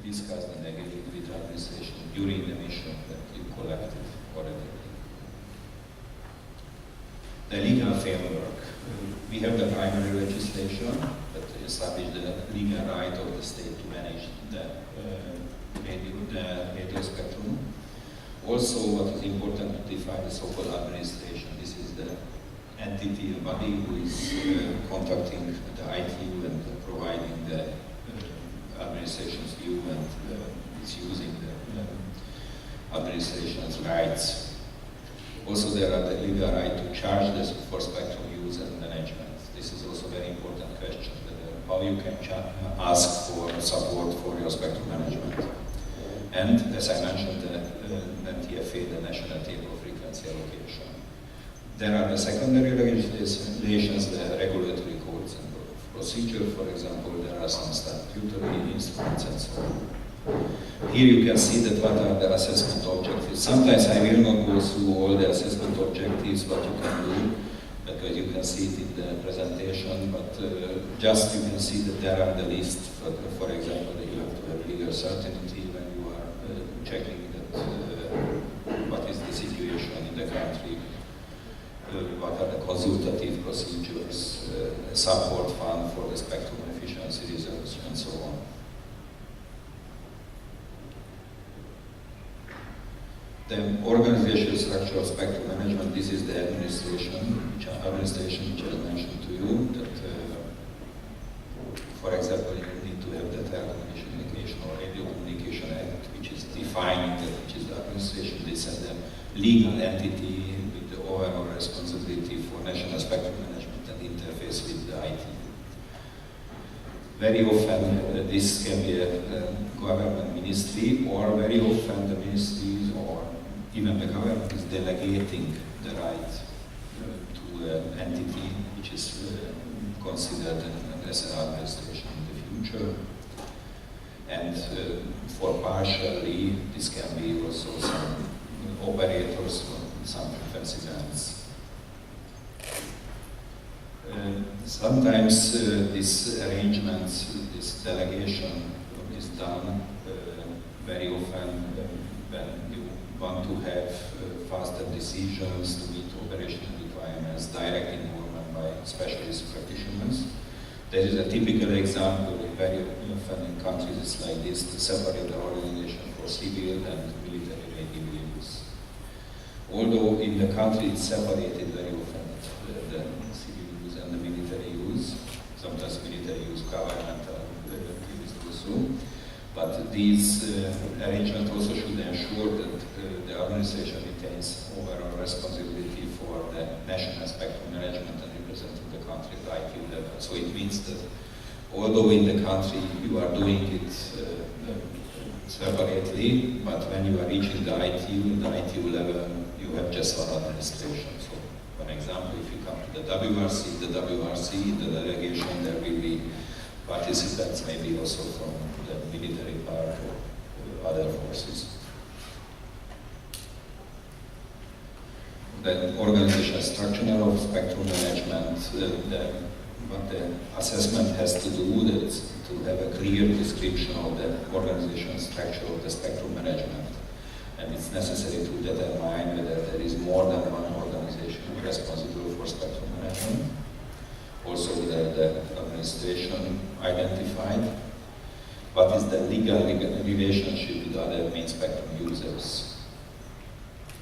discussed and agreed with the administration during the mission that you collected already. The legal framework. We have the primary legislation that establishes the legal right of the state to manage the radio spectrum. Also, what is important to define the so-called administration. This is the entity, a body who is contacting the ITU and providing the administration's view and is using the administration's rights. Also, there are the legal right to charge this for spectrum use and management. This is also a very important question, how you can ask for support for your spectrum management. And, as I mentioned, the NTFA, the National Table of Frequency Allocation. There are the secondary legislations, the regulatory codes and procedure. For example, there are some statutory instruments and so on. Here you can see that what are the assessment objectives. Sometimes I will not go through all the assessment objectives, what you can do, because you can see it in the presentation, but just you can see that there are the list. For example, that you have to have legal certainty when you are checking that what is the situation in the country, what are the consultative procedures, support fund for the spectrum efficiency reserves, and so on. The organizational structure of spectrum management, this is the administration which I mentioned to you, that for example, you need to have the Telecommunication or Radio Communication Act, which is defining that which is the administration. This is the legal entity with the overall responsibility for national spectrum management and interface with the IT. Very often this can be a government ministry, or very often the ministries or even the government is delegating the right to an entity which is considered as an administration in the future. And for partially, this can be also some operators or some frequency bands. Sometimes these arrangements, this delegation is done very often when you want to have faster decisions to meet operational requirements, direct involvement by specialist practitioners. There is a typical example very often in countries like this to separate the organization for civil and military radio use. Although in the country it's separated very often, the civil use and the military use. Sometimes military use governmental use also. But these arrangements also should ensure that the administration retains overall responsibility for the national spectrum management and representing the country at ITU level. So it means that although in the country you are doing it separately, but when you are reaching the ITU level, you have just one administration. So, for example, if you come to the WRC, the delegation, there will be participants maybe also from the military part or other forces. The organizational structure of spectrum management, what the assessment has to do is to have a clear description of the organizational structure of the spectrum management. And it's necessary to determine whether there is more than one organization responsible for spectrum management. Also, the administration identified what is the legal relationship with other main spectrum users,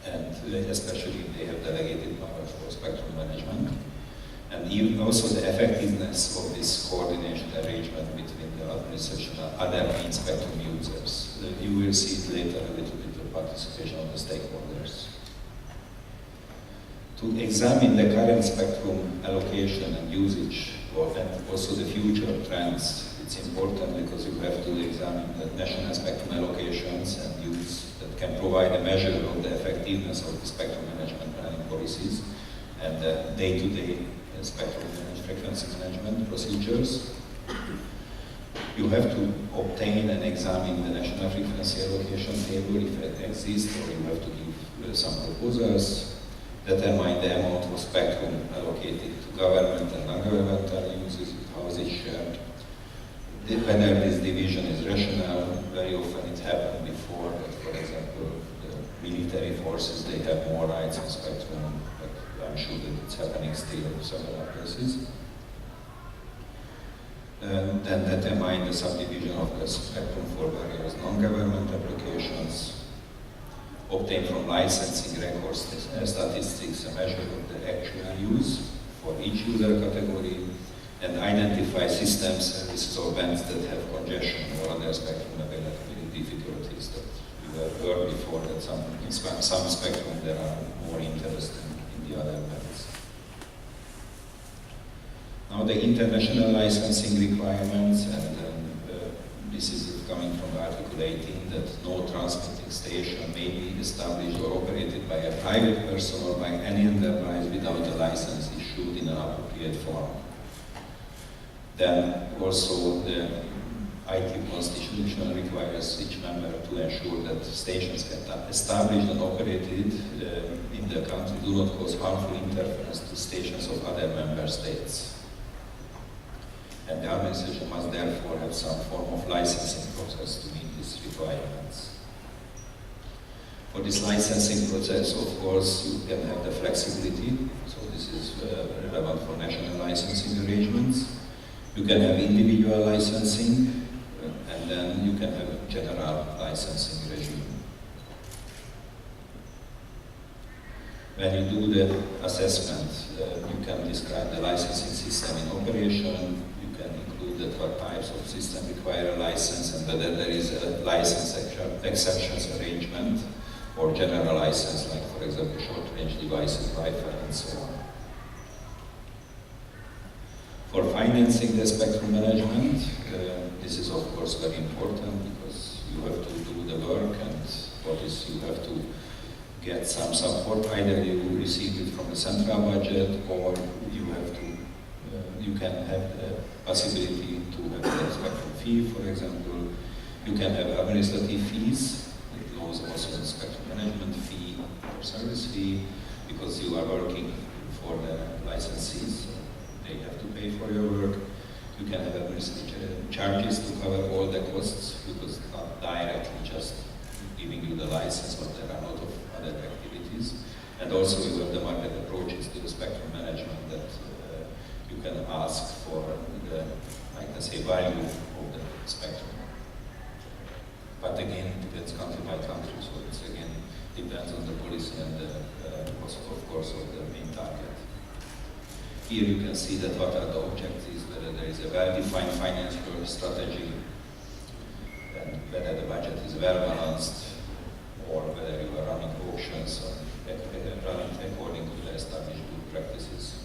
and especially if they have delegated powers for spectrum management, and even also the effectiveness of this coordination arrangement between the administration and other main spectrum users. You will see it later a little bit, the participation of the stakeholders. To examine the current spectrum allocation and usage, and also the future trends, it's important because you have to examine the national spectrum allocations and use that can provide a measure of the effectiveness of the spectrum management planning policies and the day-to-day spectrum frequency management procedures. You have to obtain and examine the national frequency allocation table if it exists, or you have to give some proposals. Determine the amount of spectrum allocated to government and non-governmental uses, how is it shared. whether this division is rational. Very often it happened before that, for example, the military forces, they have more rights on spectrum, but I'm sure that it's happening still in several places. Then determine the subdivision of the spectrum for various non-government applications, obtain from licensing records statistics a measure of the actual use for each user category, and identify systems, services, or bands that have congestion or other spectrum availability difficulties that you have heard before, that in some spectrum there are more interest in the other bands. Now the international licensing requirements, and this is coming from Article 18, that no transmitting station may be established or operated by a private person or by any enterprise without a license issued in an appropriate form. Then also the IT constitution requires each member to ensure that stations established and operated in the country do not cause harmful interference to stations of other member states. And the administration must therefore have some form of licensing process to meet these requirements. For this licensing process, of course, you can have the flexibility, so this is relevant for national licensing arrangements. You can have individual licensing, and then you can have general licensing regime. When you do the assessment, you can describe the licensing system in operation. You can include that what types of system require a license and whether there is a license exceptions arrangement or general license, like for example short-range devices, Wi-Fi, and so on. For financing the spectrum management, this is of course very important because you have to do the work, and for this you have to get some support. Either you receive it from the central budget, or you can have the possibility to have a spectrum fee, for example. You can have administrative fees. It goes also the spectrum management fee or service fee, because you are working for the licensees. They have to pay for your work. You can have administrative charges to cover all the costs, because it's not directly just giving you the license, but there are a lot of other activities. And also you have the market approaches to the spectrum management that you can ask for the, I can say, value of the spectrum. But again, it depends country by country, so it's again depends on the policy and also, of course, of the main target. Here you can see that what are the objectives, whether there is a well-defined financial strategy, and whether the budget is well balanced, or whether you are running auctions or running according to the established good practices.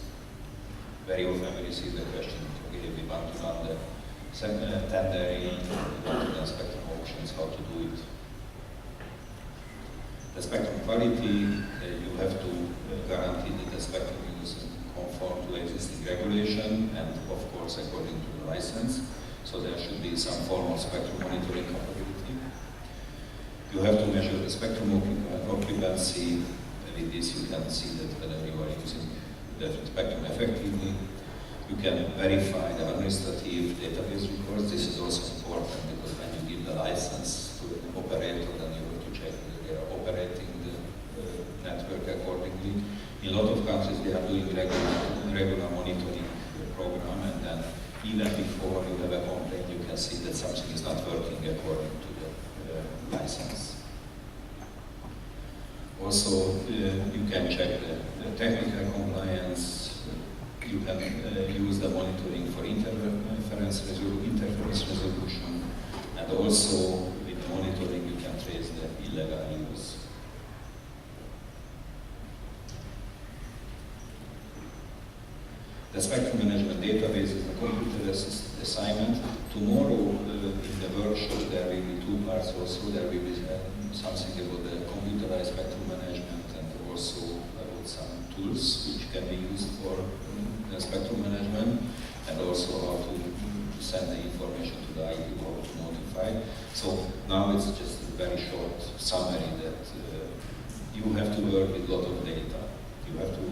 Very often we receive the question, okay, we want to run the tendering, the spectrum auctions, how to do it. The spectrum quality, you have to guarantee that the spectrum use conform to existing regulation and of course according to the license. So there should be some form of spectrum monitoring capability. You have to measure the spectrum occupancy. With this you can see that whether you are using the spectrum effectively. You can verify the administrative database records. This is also important because when you give the license to an operator, then you have to check whether they are operating the network accordingly. In a lot of countries, they are doing regular monitoring program, and then even before you have a complaint, you can see that something is not working according to the license. Also, you can check the technical compliance. You can use the monitoring for interference resolution, and also with the monitoring you can trace the illegal use. The spectrum management database is a computer assignment. Tomorrow in the workshop there will be two parts also. There will be something about the computerized spectrum management and also about some tools which can be used for the spectrum management, and also how to send the information to the IT, how to notify. So now it's just a very short summary that you have to work with a lot of data. You have to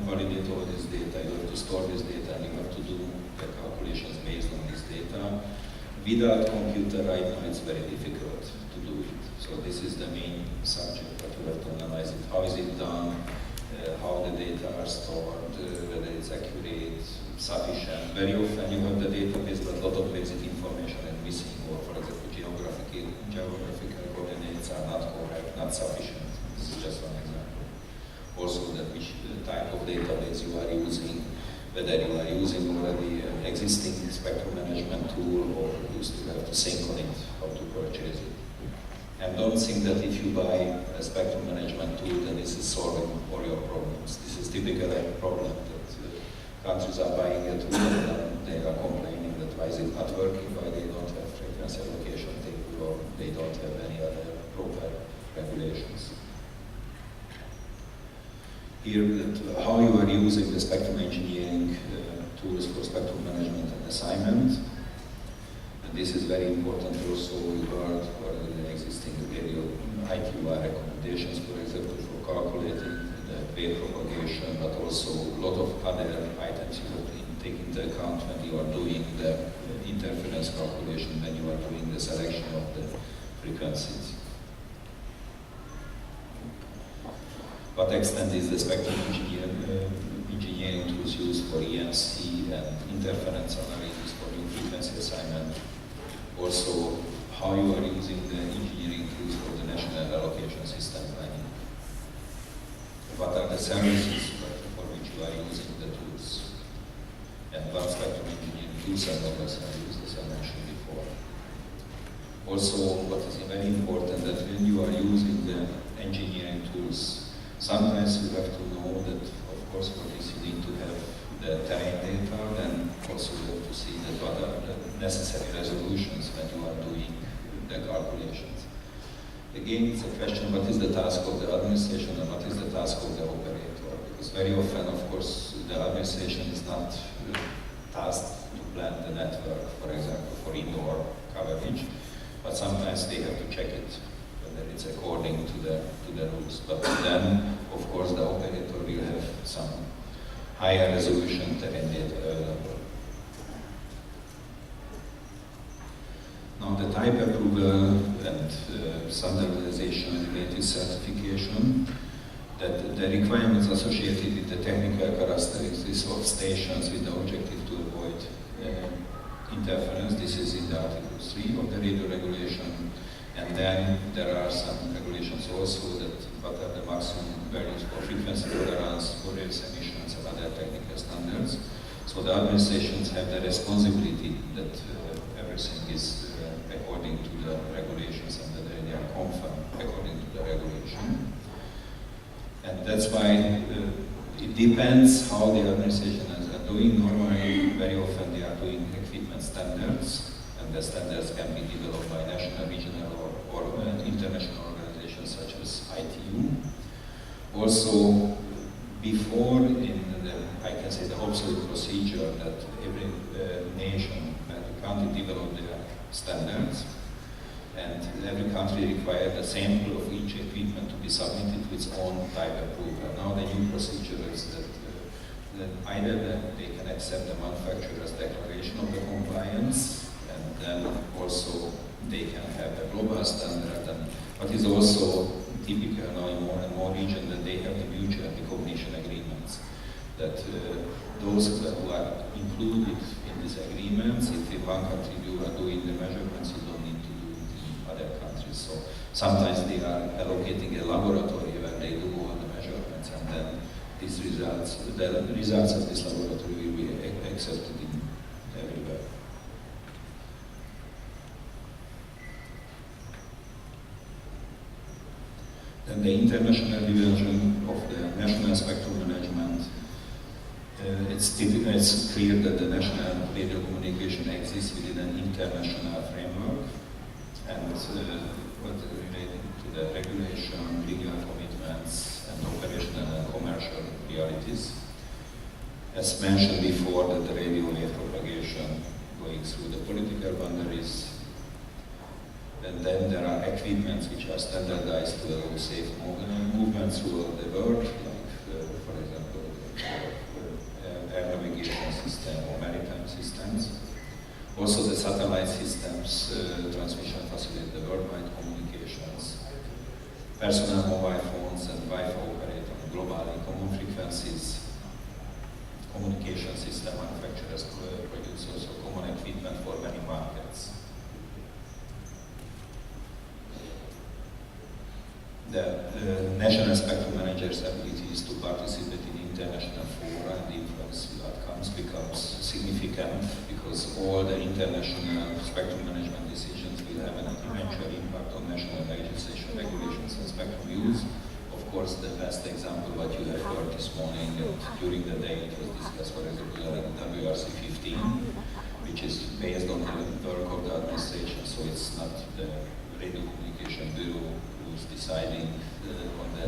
validate all this data, you have to store this data, and you have to do the calculations based on this data. without computer right now it's very difficult to do it. So this is the main subject that you have to analyze it. How is it done? How the data are stored, whether it's accurate, sufficient. Very often you have the database, but a lot of basic information is missing, or for example, geographical coordinates are not correct, not sufficient. This is just one example. Also, that which type of database you are using, whether you are using already an existing spectrum management tool, or you still have to sync on it, how to purchase it. And don't think that if you buy a spectrum management tool, then this is solving all your problems. This is typically a problem that countries are buying a tool and then they are complaining that why is it not working, why they don't have frequency allocation table, or they don't have any other proper regulations. Here, that how you are using the spectrum engineering tools for spectrum management and assignment. And this is very important also. We heard already the existing radio IQR recommendations, for example, for calculating the wave propagation, but also a lot of other items you have to take into account when you are doing the interference calculation, when you are doing the selection of the frequencies. What extent is the spectrum engineering tools used for EMC and interference analysis for new frequency assignment? Also, how you are using the engineering tools for the national allocation system planning? What are the services for which you are using the tools? And what spectrum engineering tools and others are used, as I mentioned before? Also, what is very important that when you are using the engineering tools, sometimes you have to know that, of course, for this you need to have the terrain data, and also you have to see that what are the necessary resolutions when you are doing the calculations. Again, it's a question, what is the task of the administration and what is the task of the operator? Because very often, of course, the administration is not tasked to plan the network, for example, for indoor coverage, but sometimes they have to check it, whether it's according to the rules. But then, of course, the operator will have some higher resolution terrain data available. Now, the type approval and standardization related certification, that the requirements associated with the technical characteristics of stations with the objective to avoid interference. This is in the Article 3 of the radio regulation. And then there are some regulations also that what are the maximum values for frequency tolerance, for race emissions, and other technical standards. So the administrations have the responsibility that everything is according to the regulations and that they are confirmed according to the regulation. And that's why it depends how the administration is doing. Normally, very often they are doing equipment standards, and the standards can be developed by national, regional, or international organizations such as ITU. Also, before in the, I can say, the obsolete procedure that every nation, every country developed their standards, and every country required a sample of each equipment to be submitted to its own type approval. Now the new procedure is that either they can accept the manufacturer's declaration of the compliance, and then also they can have a global standard. And what is also typical now in more and more regions, that they have the mutual recognition agreements. That those who are included in these agreements, if in one country you are doing the measurements, you don't need to do it in other countries. So sometimes they are allocating a laboratory where they do all the measurements, and then these results, the results of this laboratory will be accepted in everywhere. Then the international division of the national spectrum management. It's clear that the national radio communication exists within an international framework, and what relating to the regulation, legal commitments, and operational and commercial realities. As mentioned before, that the radio wave propagation going through the political boundaries, and then there are equipments which are standardized to allow safe movement throughout the world, like, for example, air navigation system or maritime systems. Also the satellite systems transmission facilitate the worldwide communications. Personal mobile phones and Wi-Fi operate on globally common frequencies. Communication system manufacturers produce also common equipment for many markets. The national spectrum managers' abilities to participate in international fora and influence outcomes becomes significant because all the international spectrum management decisions will have an eventual impact on national legislation, regulations, and spectrum use. Of course, the best example what you have heard this morning and during the day it was discussed, for example, WRC 15, which is based on the work of the administration, so it's not the Radio Communication Bureau who's deciding on the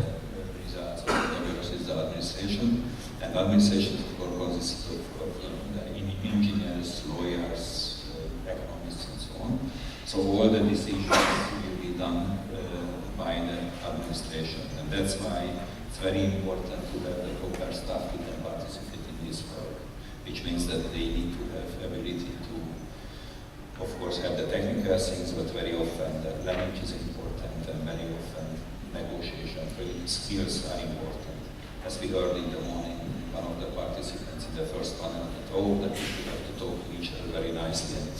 results of the WRC, the administration. And administration, of course, consists of engineers, lawyers, economists, and so on. So all the decisions will be done by the administration, and that's why it's very important to have the proper staff who can participate in this work, which means that they need to have ability to, of course, have the technical things, but very often the language is important, and very often negotiation skills are important. As we heard in the morning, one of the participants in the first panel told that people have to talk to each other very nicely, and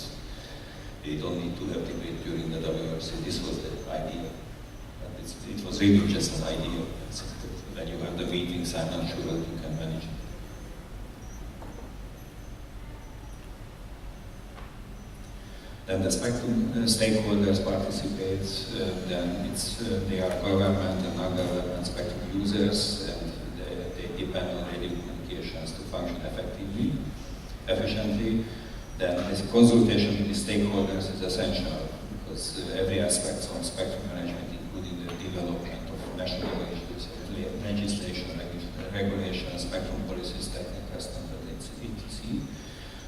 they don't need to have debate during the WRC. This was the idea. It was really just an idea. When you have the meetings, I'm not sure that you can manage it. Then the spectrum stakeholders participate, then they are government and non-government spectrum users, and they depend on radio communications to function efficiently. Then this consultation with the stakeholders is essential, because every aspect of spectrum management, including the development of national legislation, regulation, spectrum policies, technical standards, etc.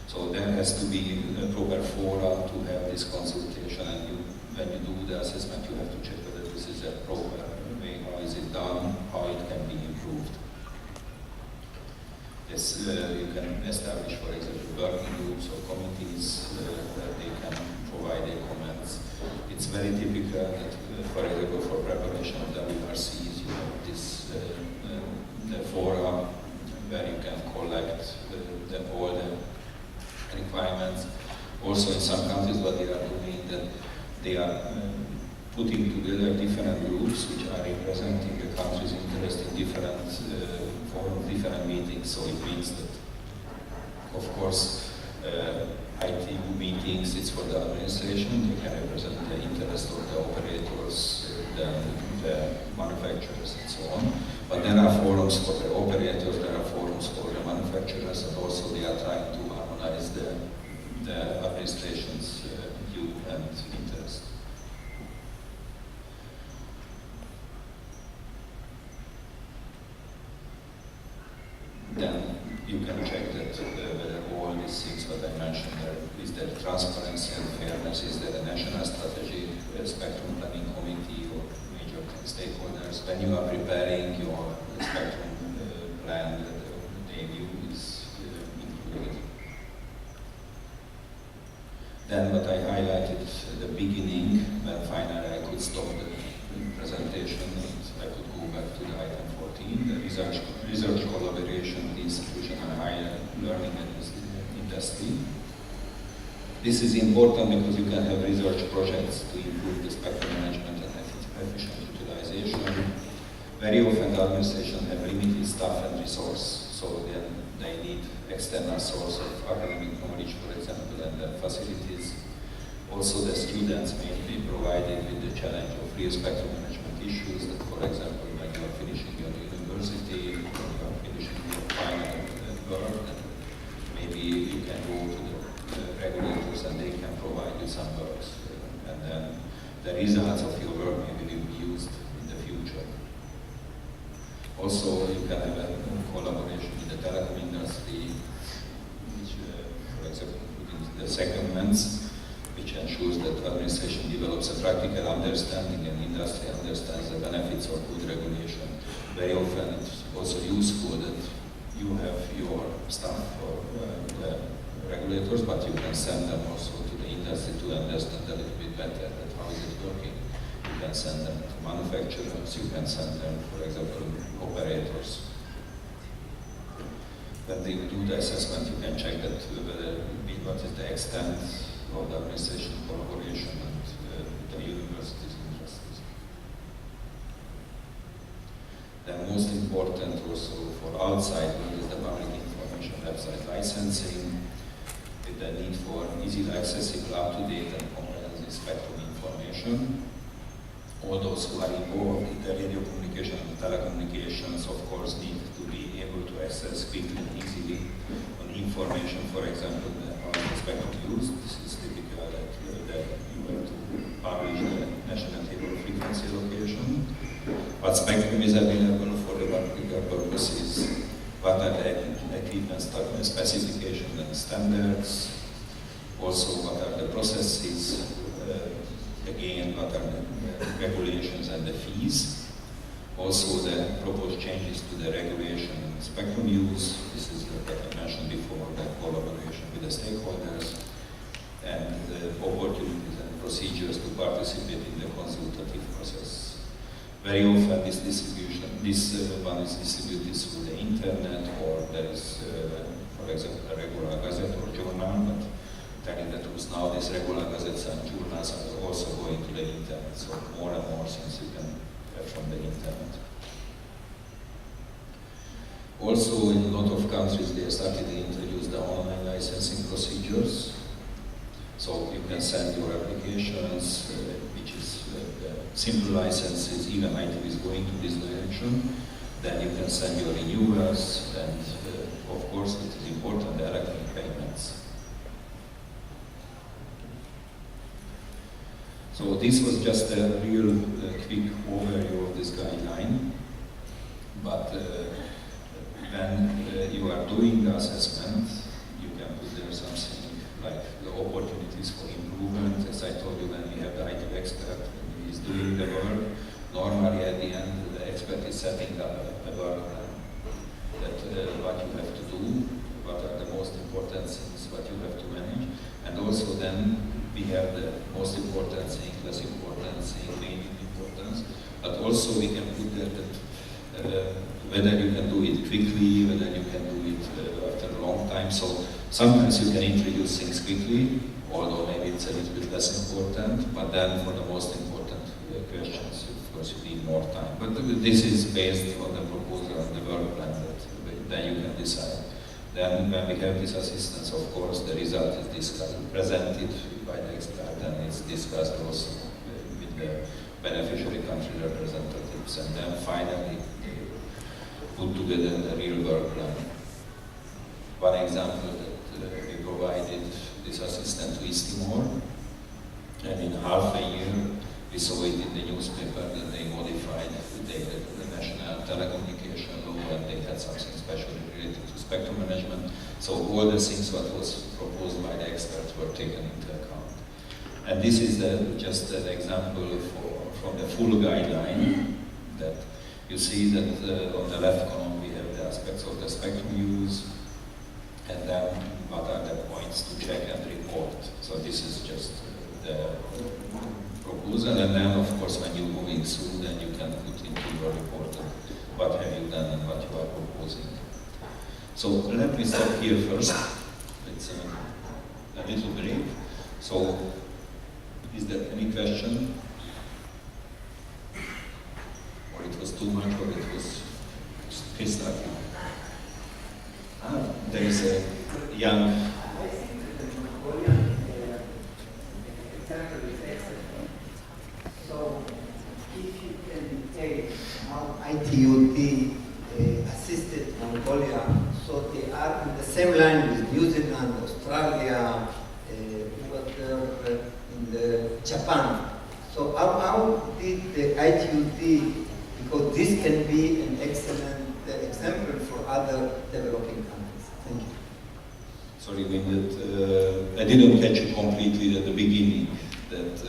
So there has to be a proper fora to have this consultation, and when you do the assessment, you have to check whether this is a proper way, how is it done, how it can be improved. Yes, you can establish, for example, working groups or committees where they can provide their comments. It's very typical that, for example, for preparation of WRCs, you have this the fora where you can collect all the requirements. Also, in some countries, what they are doing, that they are putting together different groups which are representing the country's interest in different forums, different meetings. So it means that, of course, IT meetings, it's for the administration, they can represent the interest of the operators, the manufacturers, and so on. But there are forums for the operators, there are forums for the manufacturers, and also they are trying to harmonize the administration's view and interest. Then you can check that whether all these things that I mentioned, is there transparency and fairness, is there a national strategy, spectrum planning committee or major stakeholders. When you are preparing your spectrum plan, the view is included. Then what I highlighted at the beginning, when finally I could stop the presentation, I could go back to the item 14, the research collaboration with institution and higher learning industry. This is important because you can have research projects to improve the spectrum management and efficient utilization. Very often the administration have limited staff and resource, so then they need external source of academic knowledge, for example, and the facilities. Also, the students may be provided with the challenge of real spectrum management issues that, for example, when you are finishing your university, when you are finishing your final work, maybe you can go to the regulators and they can provide you some works. And then the results of your work maybe will be used in the future. Also, you can have a collaboration with the telecom industry, which, for example, including the secondments, which ensures that administration develops a practical understanding and industry understands the benefits of good regulation. Very often it's also useful that you have your staff or the regulators, but you can send them also to the industry to understand a little bit better that how is it working. You can send them to manufacturers, you can send them, for example, operators. When they do the assessment, you can check that whether what is the extent of the administration collaboration and the universities' interests. Then most important also for outside world is the public information website licensing, with the need for easily accessible, up-to-date and comprehensive spectrum information. All those who are involved in the radio communication and telecommunications, of course, need to be able to access quickly and easily on information, for example, on the spectrum use. This is typical that you have to publish the national table of frequency allocation. But spectrum is available for the practical purposes. What are the equipment specifications and standards? Also, what are the processes? Again, what are the regulations and the fees? Also, the proposed changes to the regulation and spectrum use. This is what I mentioned before, the collaboration with the stakeholders, and the opportunities and procedures to participate in the consultative process. Very often this one is distributed through the internet, or there is, for example, a regular gazette or journal, but telling the truth, now these regular gazettes and journals are also going to the internet, so more and more things you can have from the internet. Also, in a lot of countries, they started to introduce the online licensing procedures. So you can send your applications, which is simple licenses, even ITV is going to this direction. Then you can send your renewals, and of course, it is important, the electronic payments. So this was just a real quick overview of this guideline. But when you are doing the assessment, you can put there something like the opportunities for improvement. As I told you, when we have the IT expert who is doing the work, normally at the end the expert is setting up a work plan that what you have to do, what are the most important things, what you have to manage, and also then we have the most important thing, less important thing, main importance, but also we can put there that whether you can do it quickly, whether you can do it after a long time. So sometimes you can introduce things quickly, although maybe it's a little bit less important, but then for the most important questions, of course, you need more time. But this is based on the proposal and the work plan that then you can decide. Then when we have this assistance, of course, the result is discussed, presented by the expert, and it's discussed also with the beneficiary country representatives, and then finally put together the real work plan. One example that we provided this assistant to East Timor, and in half a year we saw it in the newspaper that they modified the national telecommunication law, and they had something special related to spectrum management. So all the things that was proposed by the experts were taken into account. And this is just an example from the full guideline, that you see that on the left column we have the aspects of the spectrum use, and then what are the points to check and report. So this is just the proposal, and then of course when you're moving through, then you can put into your report what have you done and what you are proposing. So let me stop here first. It's a little break. So is there any question? Or it was too much, or it was crystal clear? There is a young... So if you can take how ITUT assisted Mongolia, so they are in the same line with New Zealand, Australia, in Japan. So how did the ITUT, because this can be an excellent example for other developing countries. Thank you. Sorry, I didn't catch you completely at the beginning. That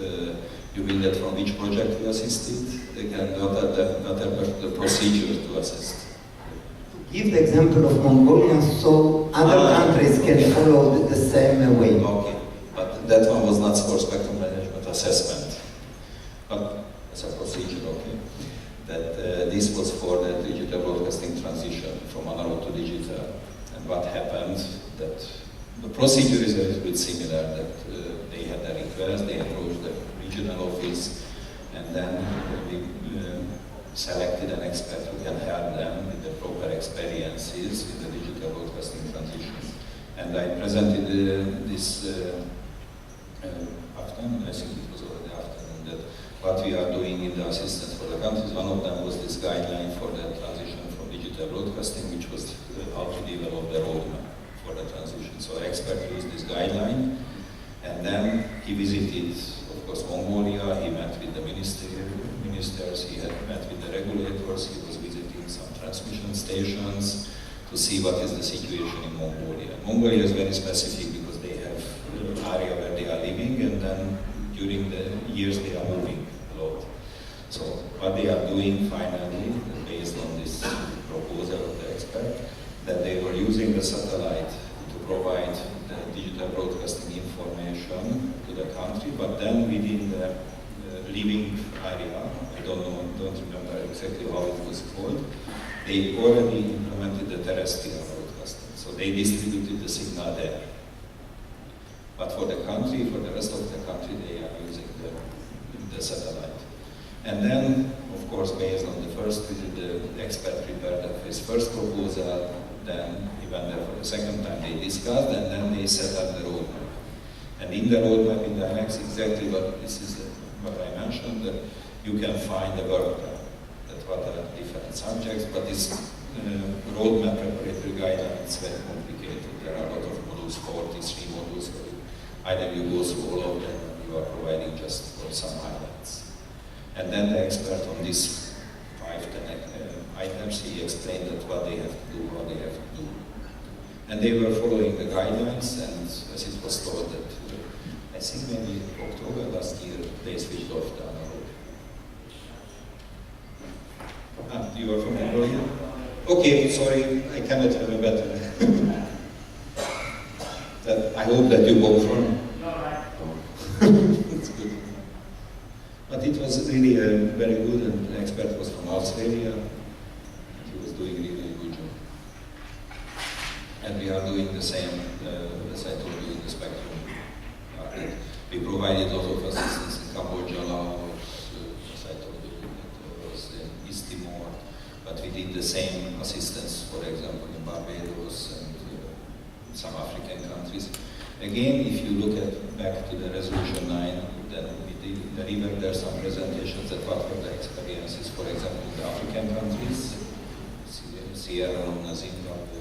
you mean that from which project we assisted? Again, what are the procedures to assist? give the example of Mongolia so other countries can follow the same way. Okay, but that one was not for spectrum management assessment, but as a procedure, okay. That this was for the digital broadcasting transition from analog to digital. And what happened, that the procedure is a little bit similar, that they had a request, they approached the regional office, and then we selected an expert who can help them with the proper experiences in the digital broadcasting transition. And I presented this afternoon, I think it was already afternoon, that what we are doing in the assistance for the countries. One of them was this guideline for the transition from digital broadcasting, which was how to develop the roadmap for the transition. So the expert used this guideline, and then he visited, of course, Mongolia. He met with the ministers, he had met with the regulators, he was visiting some transmission stations to see what is the situation in Mongolia. Mongolia is very specific because they have an area where they are living, and then during the years they are moving a lot. So what they are doing finally, based on this proposal of the expert, that they were using the satellite to provide the digital broadcasting information to the country, but then within the living area, I don't remember exactly how it was called, they already implemented the terrestrial broadcasting. So they distributed the signal there. But for the country, for the rest of the country, they are using the satellite. And then, of course, based on the first visit, the expert prepared his first proposal, then he went there for the second time, they discussed, and then they set up the roadmap. And in the roadmap, in the annex, exactly what this is what I mentioned, that you can find the work plan, that what are different subjects, but this roadmap preparatory guideline is very complicated. There are a lot of modules, 43 modules, so either you go through all of them, or you are providing just for some highlights. And then the expert on these 5-10 items, he explained that what they have to do, how they have to do. And they were following the guidelines, and as it was told that, I think maybe October last year, they switched off the analog. You are from Mongolia? Okay, sorry, I cannot have a better. I hope that you go from. That's good. But it was really very good, and the expert was from Australia. He was doing really good job. And we are doing the same, as I told you, in the spectrum. We provided a lot of assistance in Cambodia, Laos, as I told you, it was in East Timor. But we did the same assistance, for example, in Barbados and some African countries. Again, if you look back to the resolution 9, then we delivered there some presentations that what were the experiences, for example, in the African countries, Sierra Leone, Zimbabwe,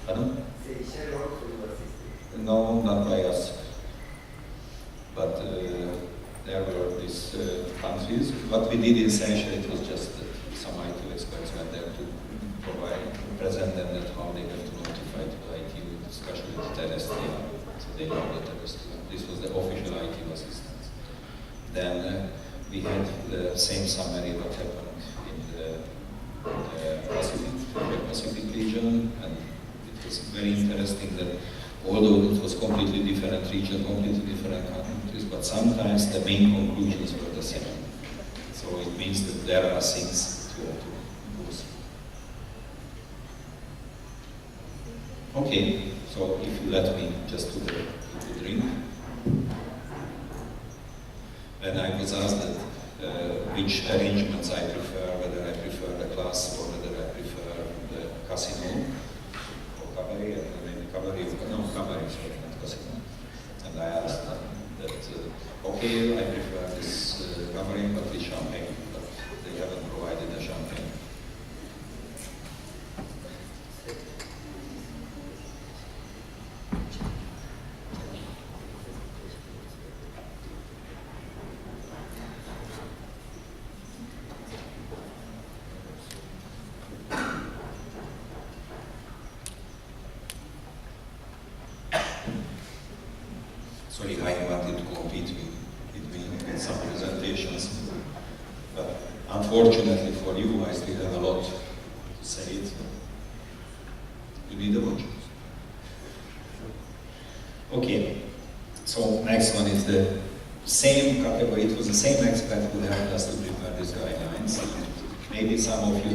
I don't know. Pardon? No, not by us. But there were these countries. What we did essentially, it was just that some IT experts went there to present them that how they have to notify to the IT, especially the terrestrial, so they know the terrestrial. This was the official IT assistance. Then we had the same summary what happened in the Pacific region, and it was very interesting that although it was completely different region, completely different countries, but sometimes the main conclusions were the same. So it means that there are things to go through. Okay, so if you let me just to drink. When I was asked that, which arrangements I prefer, whether I prefer the class or whether I prefer the casino or cabaret, cabaret, sorry, not casino. And I asked them that, okay, I prefer this cabaret, but with champagne, but they haven't provided the champagne. Sorry, I wanted to compete with me in some presentations, but unfortunately for you, I still have a lot to say it. You need a watch. Okay, so next one is the same category. It was the same expert who helped us to prepare these guidelines. Maybe some of you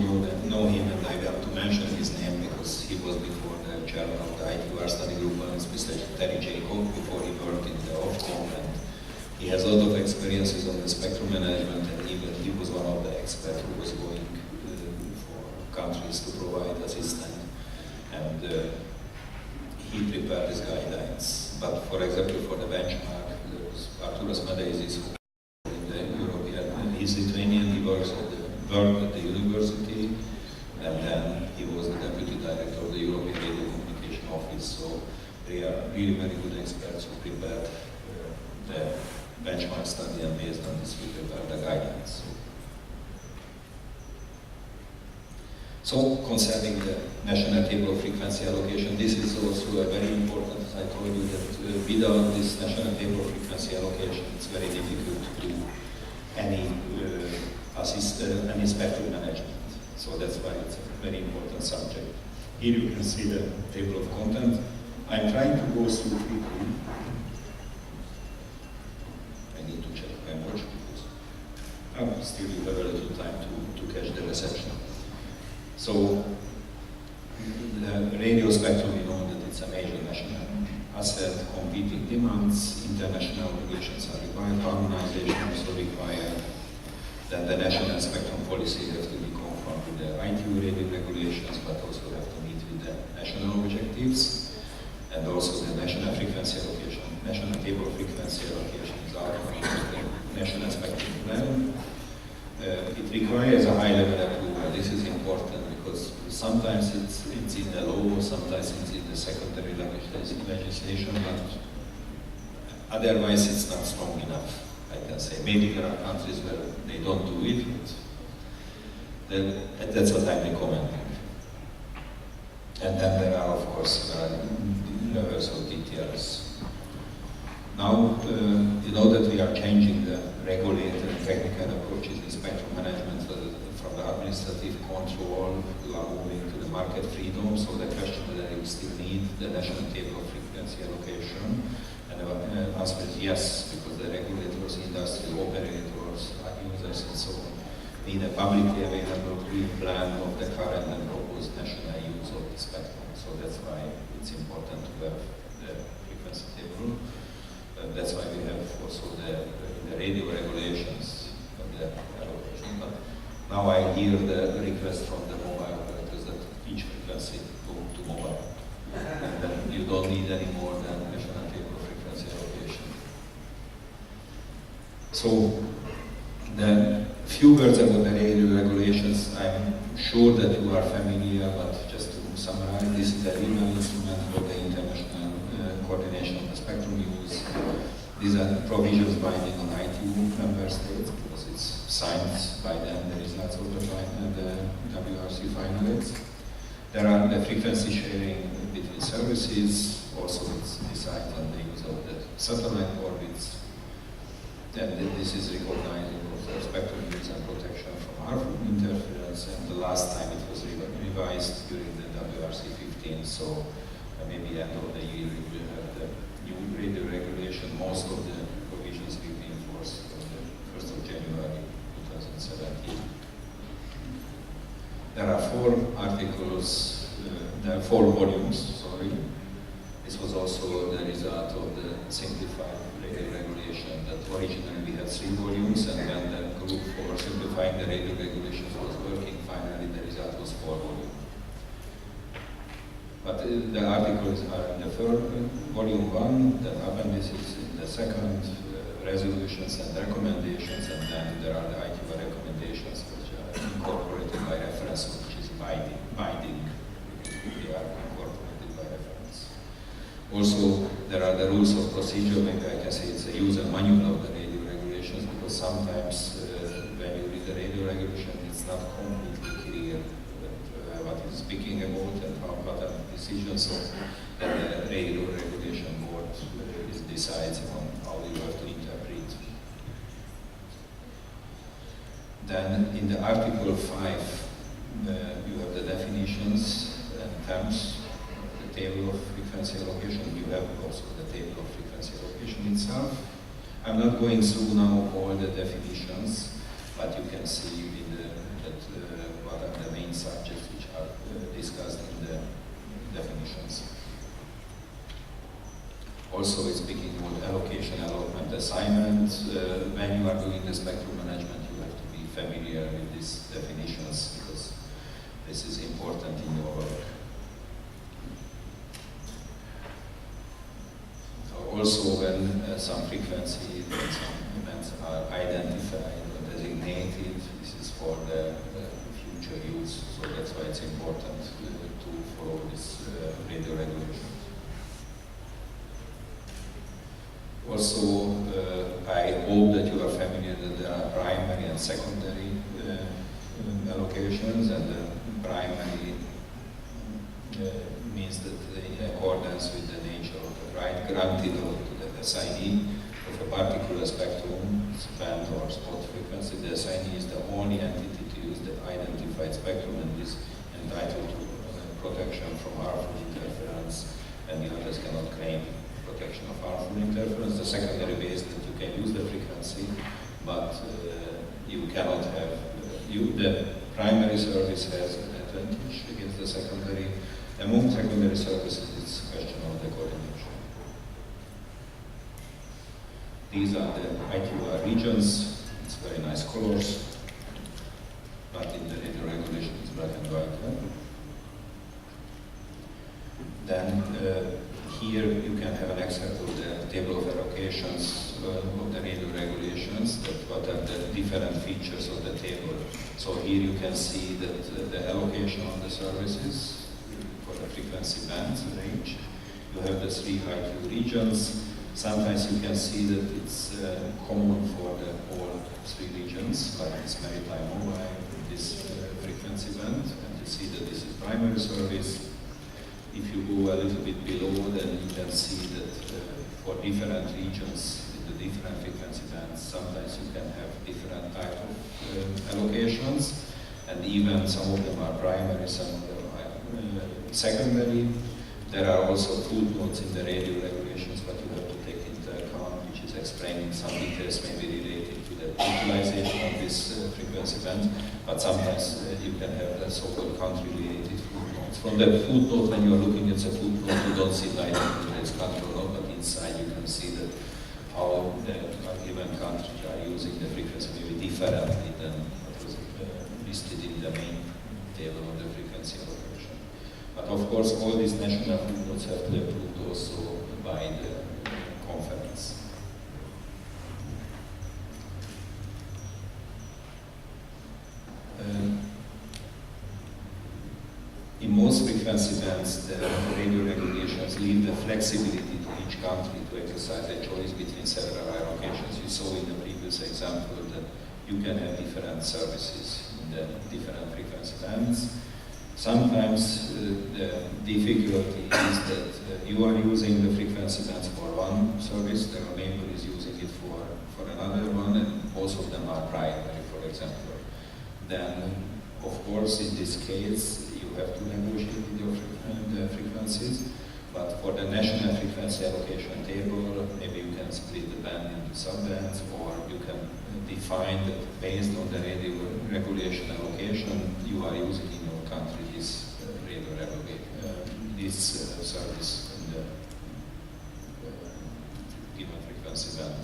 know him, and I want to mention his name because he was before the chairman of the ITUR study group, and especially Terry Jacob, before he worked in the Ofcom, and he has a lot of experiences on the spectrum management, and even he was one of the experts who was going for countries to provide assistance, and he prepared these guidelines. But for example, for the benchmark, there was Arturas Medeisis, who in the European, he's Lithuanian, he worked at the university, and then he was the deputy director of the European Radio Communication Office. So they are really very good experts who prepared the benchmark study, and based on this we prepared the guidelines. So concerning the national table of frequency allocation, this is also a very important, as I told you, that without this national table of frequency allocation, it's very difficult to do any spectrum management. So that's why it's a very important subject. Here you can see the table of content. I'm trying to go through quickly. I need to check my watch because still you have a little time to catch the reception. So the radio spectrum, we know that it's a major national asset, competing demands, international obligations are required, harmonization also required. Then the national spectrum policy has to be conformed with the ITU radio regulations, but also have to meet with the national objectives, and also the national frequency allocation, national table of frequency allocation is outlined in the national spectrum plan. It requires a high-level approval. This is important because sometimes it's in the law, sometimes it's in the secondary legislation, but otherwise it's not strong enough. I can say maybe there are countries where they don't do it, but that's what I'm recommending. And then there are, of course, universal details. Now, you know that we are changing the regulated and technical approaches in spectrum management from the administrative control, moving to the market freedom. So the question whether you still need the national table of frequency allocation, and the answer is yes, because the regulators, industrial operators, users, and so on need a publicly available plan of the current and proposed national use of the spectrum. So that's why it's important to have the frequency table. That's why we have also the radio regulations of the allocation. But now I hear the request from the mobile operators that each frequency go to mobile. And then you don't need any more than national table of frequency allocation. So the few words about the radio regulations, I'm sure that you are familiar, but just to summarize, this is a legal instrument for the international coordination of the spectrum use. These are provisions binding on ITU member states because it's signed by them, the results of the WRC finalists. There are the frequency sharing between services, also it's decided on the use of the satellite orbits. Then this is recognizing of spectrum use and protection from harmful interference, and the last time it was revised during the WRC 15, so maybe end of the year we will have the new radio regulation. Most of the provisions will be enforced on the 1st of January 2017. There are 4 articles, there are 4 volumes, sorry. This was also the result of the simplified radio regulation, that originally we had 3 volumes, and then the group for simplifying the radio regulations was working. Finally, the result was 4 volumes. But the articles are in the third, volume 1, the appendices in the second, resolutions and recommendations, and then there are the ITU recommendations which are incorporated by reference, which is binding. They are incorporated by reference. Also, there are the rules of procedure. Maybe I can say it's a user manual of the radio regulations, because sometimes when you read the radio regulation, it's not completely clear what it's speaking about and what are the decisions. So the radio regulation board decides on how you have to interpret. Then in the Article 5, You have the definitions and terms, the table of frequency allocation. You have also the table of frequency allocation itself. I'm not going through now all the definitions, but you can see what are the main subjects which are discussed in the definitions. Also, it's speaking about allocation, allotment, assignment. When you are doing the spectrum management, you have to be familiar with these definitions because this is important in your work. Also, when some frequency and some events are identified or designated, this is for the future use. So that's why it's important to follow this radio regulation. Also, I hope that you are familiar that there are primary and secondary allocations, and the primary means that in accordance with the nature of the right granted to the assignee of a particular spectrum, band or spot frequency, the assignee is the only entity to use the identified spectrum and is entitled to protection from harmful interference, and the others cannot claim protection of harmful interference. The secondary way is that you can use the frequency, but you cannot have, the primary service has an advantage against the secondary. Among secondary services, it's a question of the coordination. These are the IQR regions. It's very nice colors, but in the radio regulation it's black and white. Then here you can have an excerpt of the table of allocations of the radio regulations, that what are the different features of the table. So here you can see that the allocation of the services for the frequency bands range. You have the 3 IQ regions. Sometimes you can see that it's common for all 3 regions, like this maritime mobile, this frequency band, and you see that this is primary service. If you go a little bit below, then you can see that for different regions with the different frequency bands, sometimes you can have different type of allocations, and even some of them are primary, some of them are secondary. There are also footnotes in the radio regulations, but you have to take into account, which is explaining some details maybe related to the utilization of this frequency band, but sometimes you can have the so-called country-related footnotes. From the footnote, when you are looking at the footnote, you don't see directly whether it's country or not, but inside you can see that how the given countries are using the frequency maybe differently than what was listed in the main table of the frequency allocation. But of course, all these national footnotes have to be approved also by the conference. In most frequency bands, the radio regulations leave the flexibility to each country to exercise a choice between several allocations. You saw in the previous example that you can have different services in the different frequency bands. Sometimes the difficulty is that you are using the frequency bands for one service, the neighbor is using it for another one, and both of them are primary, for example. Then, of course, in this case, you have to negotiate with your the frequencies, but for the national frequency allocation table, maybe you can split the band into subbands, or you can define that based on the radio regulation allocation, you are using in your country this radio this service in the given frequency band.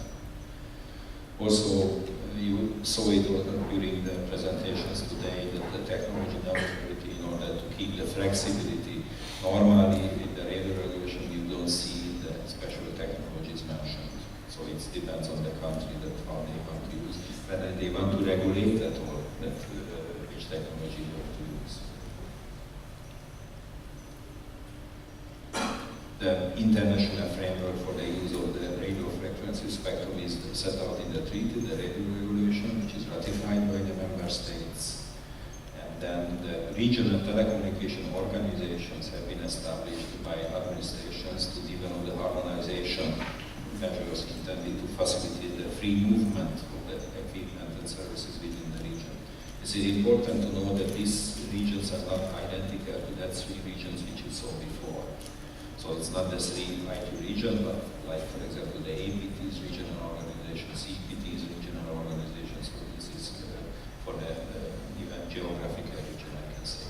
Also, you saw it during the presentations today that the technology neutrality, in order to keep the flexibility, normally in the radio regulation you don't see the special technologies mentioned. So it depends on the country that how they want to use, whether they want to regulate at all that which technology you have to use. The international framework for the use of the radio frequency spectrum is set out in the treaty, the radio regulation, which is ratified by the member states. And then the regional telecommunication organizations have been established by administrations to develop the harmonization measures intended to facilitate the free movement of the equipment and services within the region. It is important to know that these regions are not identical to that three regions which you saw before. So it's not the three IT region, but like for example the APT's regional organizations, CPT's regional organizations. So this is for the even geographical region, I can say.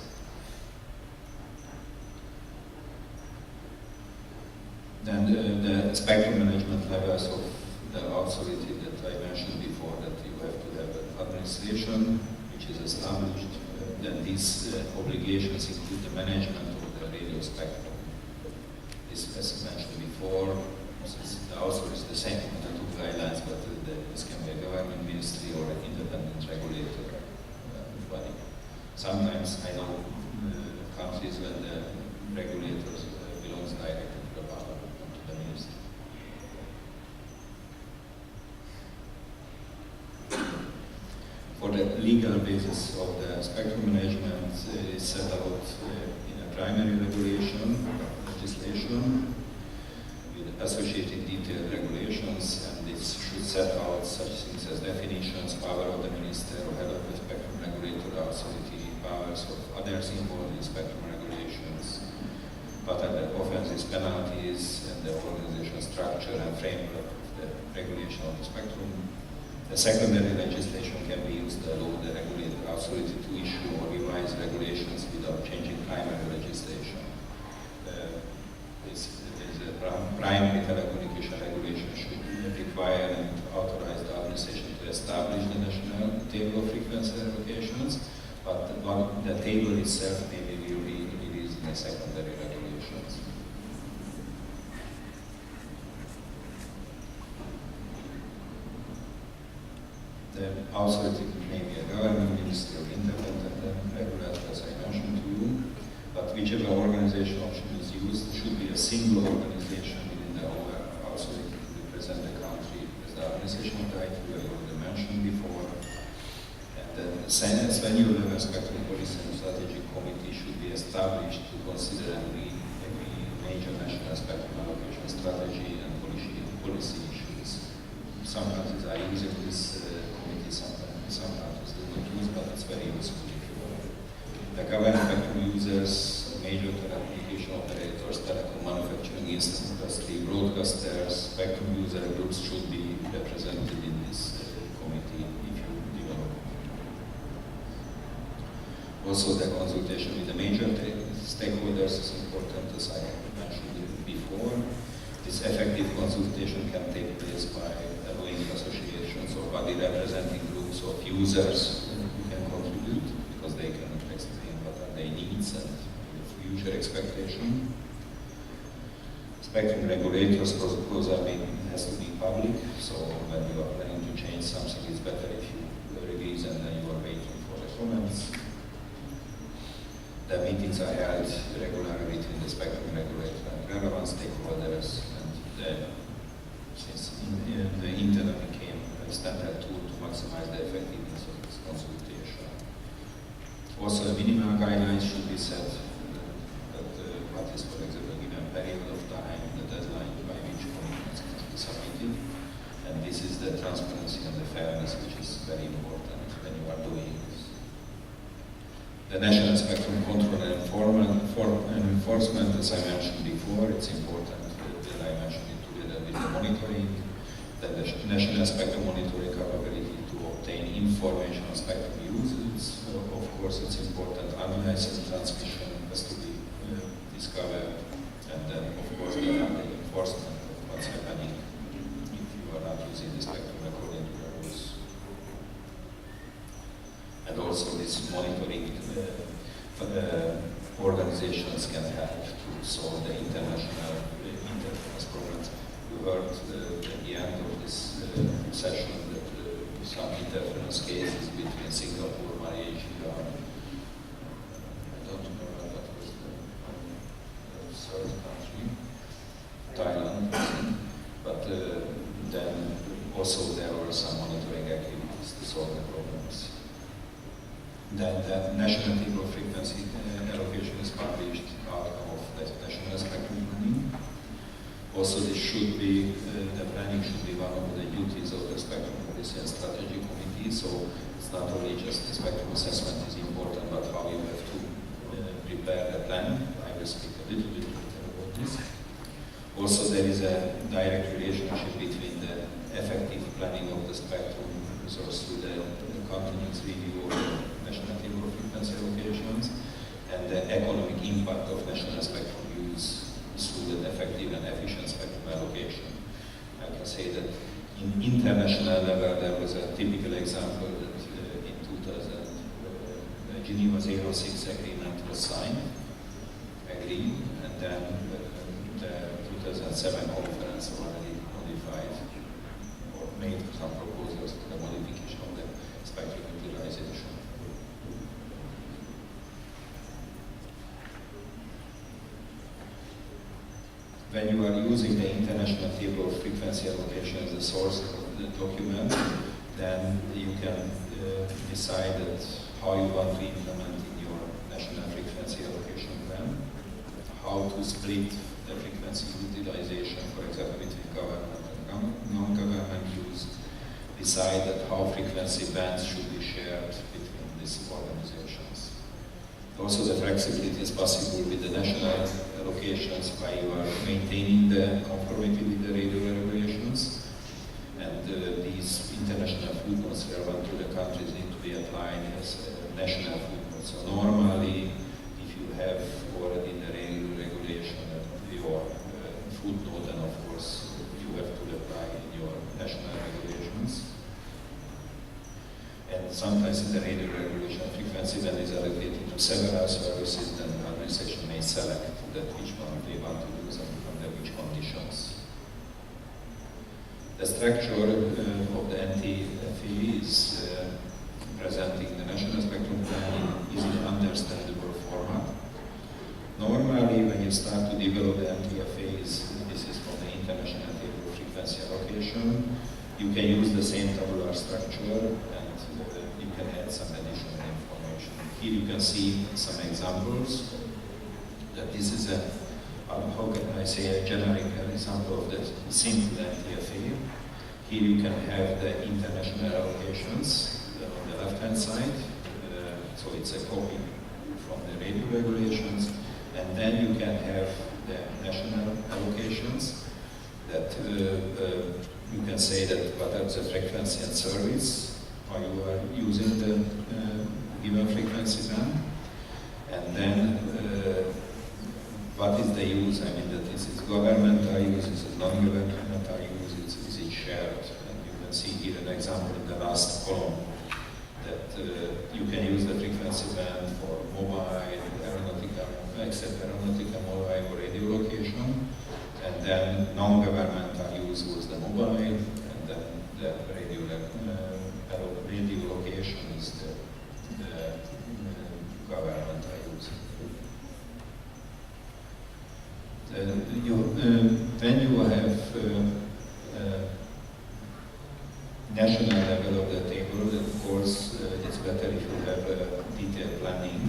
Then the spectrum management levels of the authority that I mentioned before, that you have to have an administration which is established. Then these obligations include the management of the radio spectrum. This, as mentioned before, the author is the same on the two guidelines, but this can be a government ministry or an independent regulator body. Sometimes I know countries where the regulators belongs directly to the parliament and to the ministry. For the legal basis of the spectrum management is set out in a primary regulation, legislation, with associated detailed regulations, and this should set out such things as definitions, power of the minister or head of the spectrum regulator authority, powers of others involved in spectrum regulations, what are the offenses, penalties, and the organizational structure and framework of the regulation of the spectrum. The secondary legislation can be used to allow the regulator authority to issue or revise regulations without changing primary legislation. Primary telecommunication regulation should require and authorize the administration to establish the national table of frequency allocations, but the table itself may be released in the secondary regulations. The authority may be a government ministry or independent regulator, as I mentioned to you, but whichever organization option is used should be a single organization within the authority to represent the country as the organization of the IT, I already mentioned before. And then the senior level spectrum policy and strategic committee should be established to consider and lead every major national spectrum allocation strategy and policy issues. Some countries are using this committee, some countries do not use, but it's very useful if you want. The government spectrum users, major telecommunication operators, telecom manufacturing industry, broadcasters, spectrum user groups should be represented in this committee if you develop. Also, the consultation with the major stakeholders is important, as I mentioned before. This effective consultation can take place by allowing associations or body representing groups of users who can contribute, because they can explain what are their needs and future expectation. Spectrum regulators proposal has to be public, so when you are planning to change something, it's better if you release and then you are waiting for the comments. The meetings are held regularly between the spectrum regulator and relevant stakeholders, and since the internet became a standard tool to maximize the effectiveness of this consultation. Also, the minimal guidelines should be set, what is, for example, given period of time, the deadline by which commitments must be submitted, and this is the transparency and the fairness which is very important when you are doing this. The national spectrum control and enforcement, as I mentioned before, it's important that I mentioned it together with the monitoring. Then the national spectrum monitoring capability to obtain information on spectrum uses. Of course, it's important. Unlicensed transmission has to be discovered, and then, of course, the enforcement of what's happening if you are not using the spectrum according to the rules. And also this monitoring organizations can help to solve the international interference problems. You heard at the end of this session that some interference cases between Singapore, Malaysia, I don't remember what was the third country, Thailand, but then also there were some monitoring activities to solve the problems. Then the national table of frequency allocation is published outcome of the national spectrum planning. Also, this should be, the planning should be one of the duties of the spectrum policy and strategy committee, so it's not only just the spectrum assessment is important, but how you have to prepare the plan. I will speak a little bit later about this. Also, there is a direct relationship between the effective planning of the spectrum resource through the continuous review of the national table of frequency allocations and the economic impact of national spectrum use through the effective and efficient spectrum allocation. I can say that in international level there was a typical example that in 2000 the Geneva 06 agreement was signed, agreed, and then the 2007 conference already modified or made some proposals to the modification of the spectrum utilization. When you are using the International Table of Frequency Allocation as a source of the document, then you can decide that how you want to implement in your national frequency allocation plan, how to split the frequency utilization, for example, between government and non-government use, decide that how frequency bands should be shared between these organizations. Also, the flexibility is possible with the national allocations by you are maintaining the conformity with the radio regulations, and these international footnotes relevant to the countries need to be applied as national footnotes. So normally, if you have already the radio regulation your footnote, then of course you have to apply in your national regulations. And sometimes in the radio regulation, frequency band is allocated to several services, then the administration may select that which one they want to use and under which conditions. The structure of the NTFE is presenting the national spectrum plan in easily understandable format. Normally, when you start to develop the NTFAs, this is from the International Table of Frequency Allocation, you can use the same tabular structure and you can add some additional information. Here you can see some examples. That this is a, how can I say, a generic example of the simple NTFA. Here you can have the international allocations on the left-hand side. So it's a copy from the radio regulations. And then you can have the national allocations that you can say that what are the frequency and service, how you are using the given frequency band. And then what is the use? I mean, that this is governmental use, is it non-governmental use, is it shared? And you can see here an example in the last column that you can use the frequency band for mobile, aeronautical, except aeronautical, mobile, or radio location. And then non-governmental use was the mobile, and then the radio location is the governmental use. When you have national level of the table, of course, it's better if you have a detailed planning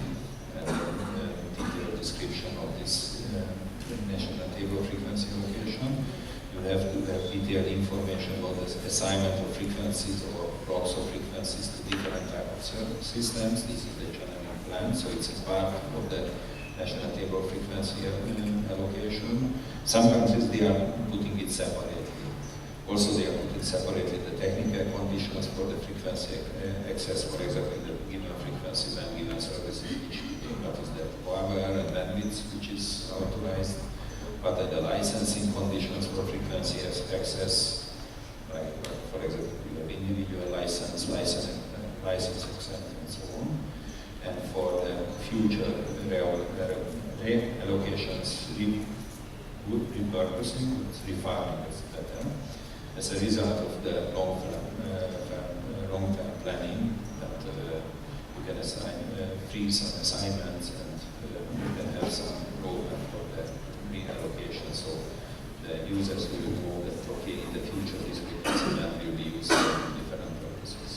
and detailed description of this national table frequency allocation. You have to have detailed information about the assignment of frequencies or blocks of frequencies to different types of systems. This is the general plan, so it's a part of the national table of frequency allocation. Some countries, they are putting it separately. Also, they are putting separately the technical conditions for the frequency access, for example, the given frequency band, given services, which what is the power and bandwidth which is authorized, what are the licensing conditions for frequency access, like for example, you have individual license, access, and so on. And for the future reallocations, repurposing, refarming is better. As a result of the long-term planning, that you can assign freeze some assignments and you can have some roadmap for the reallocation. So the users will know that okay, in the future this frequency band will be used for different purposes.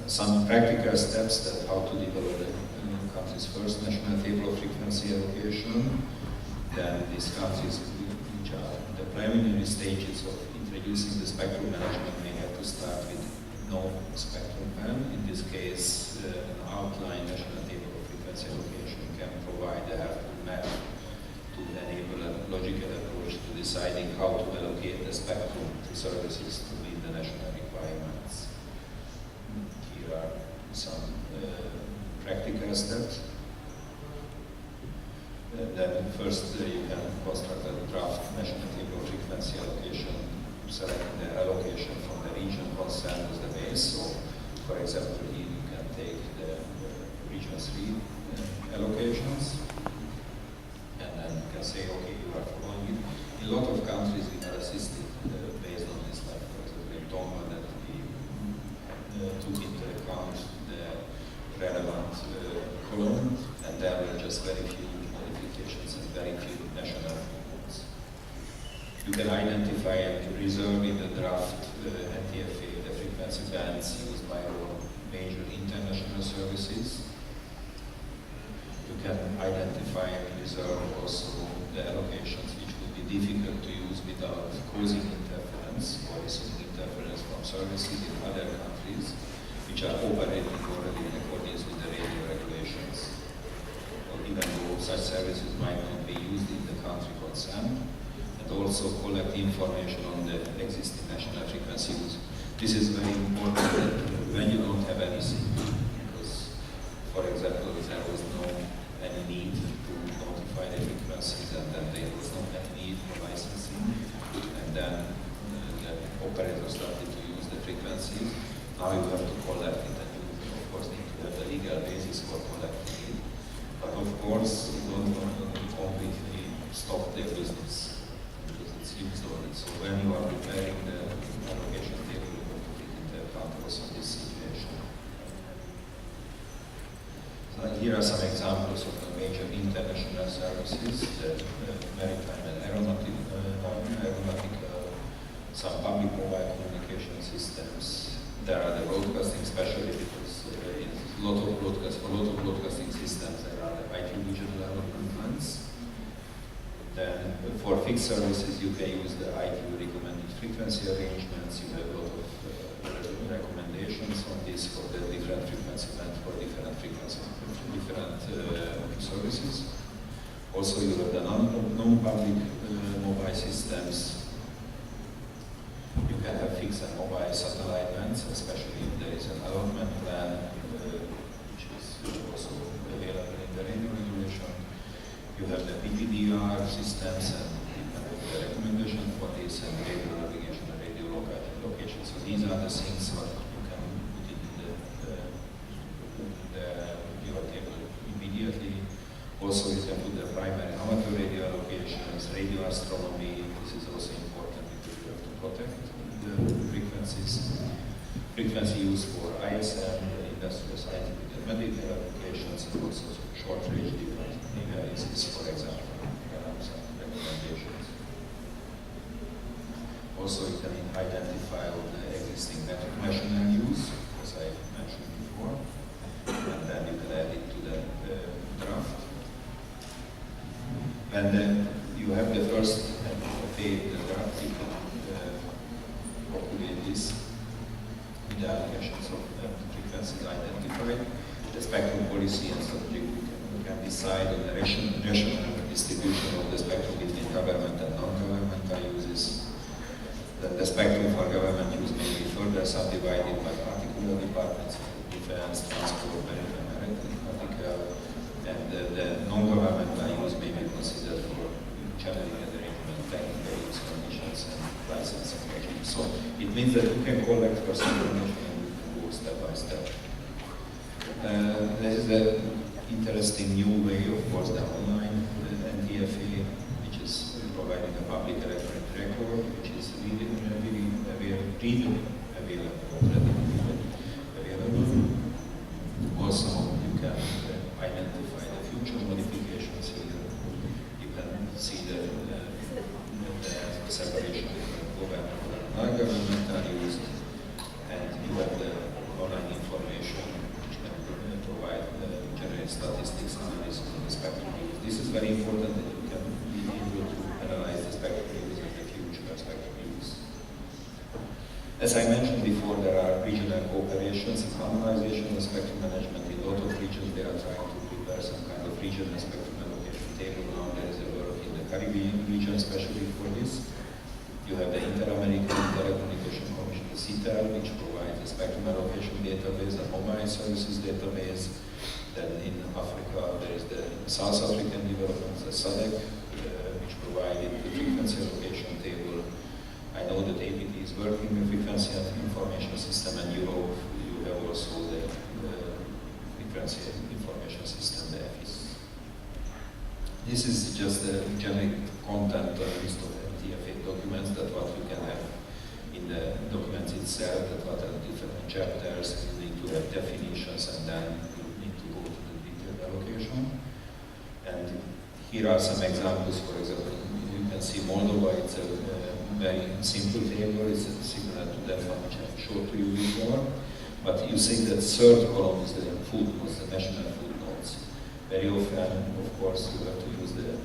Some practical steps that how to develop the country's first national table of frequency allocation. Then these countries which are in the preliminary stages of introducing the spectrum management may have to to start with no spectrum band. In this case, an outline national table of frequency allocation can provide a helpful map to enable a logical approach to deciding how to allocate the spectrum to services to meet the national requirements. Here are some practical steps. Then first you can construct a draft national table of frequency allocation, selecting the allocation from the region concerned as the base. So, for example, here you can take the region 3 allocations, and then you can say, okay, you are following it. In a lot of countries we are assisted based on this, like for example in Tonga, that we took into account the relevant column, and there were just very few modifications and very few national codes. You can identify and reserve in the draft NTFA the frequency bands used by all major international services. You can identify and reserve also the allocations which would be difficult to use without causing interference or receiving interference from services in other countries which are operating already in accordance with the radio regulations. Or even though such services might not be used in the country concerned, and also collect information on the existing national frequency use. This is very important when you don't have anything, because, for example, there was no any need to notify the frequencies, and then there was not any need for licensing, and then the operator started to use the frequencies. Now you have to collect it, and you of course need to have the legal basis for collecting it. But of course, you don't want to completely stop their business, because it's used already. So when you are preparing the allocation table, you have to take into account also this situation. So here are some examples of the major international services, the maritime and aeronautic, some public mobile communication systems. There are the broadcasting, especially because in for a lot of broadcasting systems there are the IT regional development plans. Then for fixed services you can use the ITU recommended frequency arrangements. You have a lot of recommendations on this for the different frequency bands for different frequencies, different services. Also you have the non-public mobile systems. You can have fixed and mobile satellite bands, especially if there is an allotment plan, which is also available in the radio regulation. You have the PPDR systems, and you can have the recommendation for this, and radio navigation and radio location. So these are the things that you can put in your table immediately. Also, you can put the primary amateur radio allocations, radio astronomy. This is also important because you have to protect the frequencies. Frequency used for ISM, industrial scientific and medical applications, and also short range devices, for example. There are some recommendations. Also, you can identify all the existing national use, as I mentioned before, and then you can add it to the draft. And then you have the first page, the draft, you can populate this with the allocations of frequencies identified. The spectrum policy and strategy, we can decide on the rational distribution of the spectrum between government and non-governmental uses. The spectrum for government use may be further subdivided by particular departments, defense, transport, maritime, aeronautical, and the non-governmental use may be considered for channeling arrangement, technical use conditions, and licensing regimes. So it means that you can collect personal information and you can go step by step. There is an interesting new way, of course, the online NTFA, which is providing a public electronic record, which is readily available. Also, you can identify the future modifications here. You can see the separation between governmental and non-governmental use, and you have the online information which can provide generate statistics analysis of the spectrum use. This is very important that you can be able to analyze the spectrum use and the future spectrum use. As I mentioned before, there are regional cooperations and harmonization of spectrum management. In a lot of regions, they are trying to prepare some kind of regional spectrum allocation table. Now there is a work in the Caribbean region, especially for this. You have the Inter-American Telecommunication Commission, the CTEL, which provides a spectrum allocation database, a mobile services database. Then in Africa, there is the South African development, the SADC, which provided the frequency allocation table. I know that APT is working with frequency information system, and Europe, you have also the frequency information system, the FIS. This is just the generic content list of TFA documents, that what you can have in the documents itself, that what are different chapters, you need to have definitions, and then you need to go to the detailed allocation. And here are some examples. For example, you can see Moldova, it's a very simple table, it's similar to that one which I showed to you before. But you see that third column is the footnotes, the national footnotes. Very often, of course, you have to use the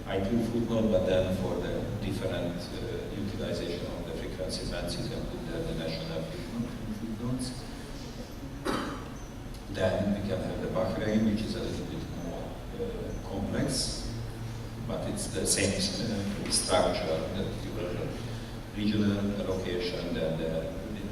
IQ footnote, but then for the different utilization of the frequency bands, you can put the national footnotes. Then we can have the Bahrain, which is a little bit more complex, but it's the same structure that you have the regional allocation, then the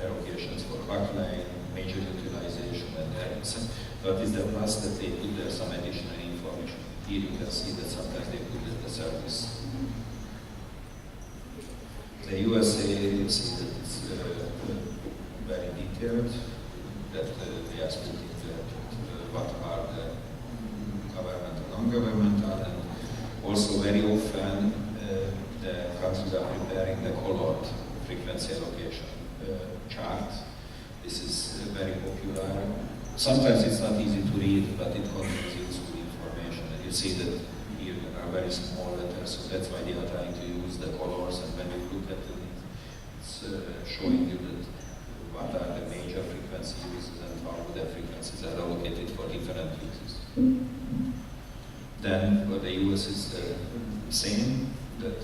allocations for backline, major utilization, and everything. But it's the plus that they put there some additional information. Here you can see that sometimes they put the service. The USA, you see that it's very detailed, that they are splitting what are the governmental, non-governmental, and also very often the countries are preparing the colored frequency allocation chart. This is very popular. Sometimes it's not easy to read, but it contains useful information. And you see that here there are very small letters, so that's why they are trying to use the colors. And when you look at it, it's showing you that what are the major frequency uses and how the frequencies are allocated for different uses. Then for the US is the same, that